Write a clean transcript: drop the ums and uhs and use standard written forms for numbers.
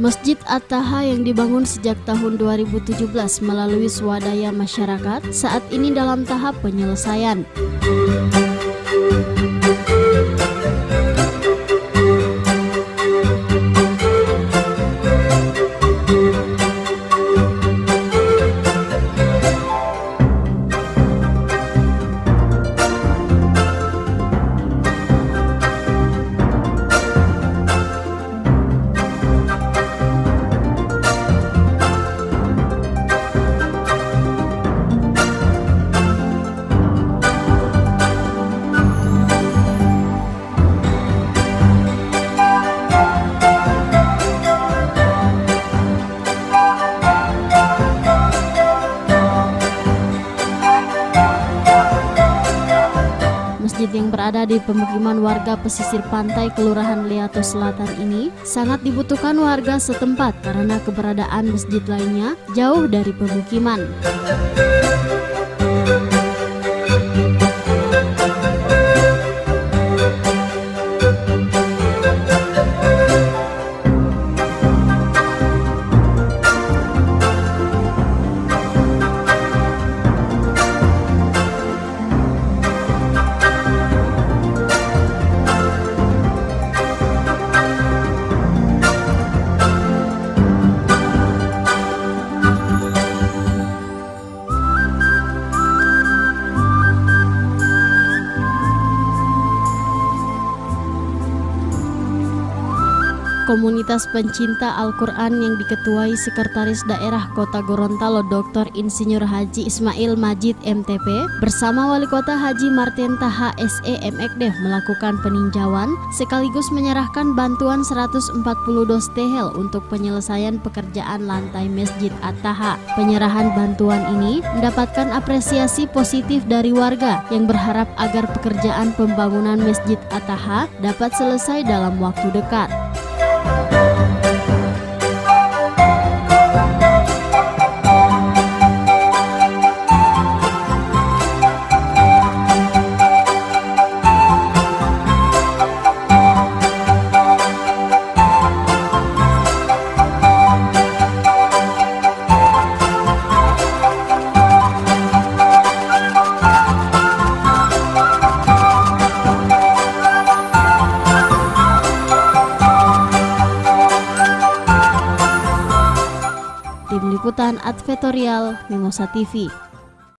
Masjid At-Taha yang dibangun sejak tahun 2017 melalui swadaya masyarakat saat ini dalam tahap penyelesaian. Masjid yang berada di pemukiman warga pesisir pantai Kelurahan Liato Selatan ini sangat dibutuhkan warga setempat karena keberadaan masjid lainnya jauh dari pemukiman. Komunitas pencinta Al-Quran yang diketuai Sekretaris Daerah Kota Gorontalo Dr. Insinyur Haji Ismail Majid MTP bersama Wali Kota Haji Martin Taha SE MKD melakukan peninjauan sekaligus menyerahkan bantuan 140 dos tehel untuk penyelesaian pekerjaan lantai Masjid At-Taha. Penyerahan bantuan ini mendapatkan apresiasi positif dari warga yang berharap agar pekerjaan pembangunan Masjid At-Taha dapat selesai dalam waktu dekat. Tim Liputan Advertorial Mimosa TV.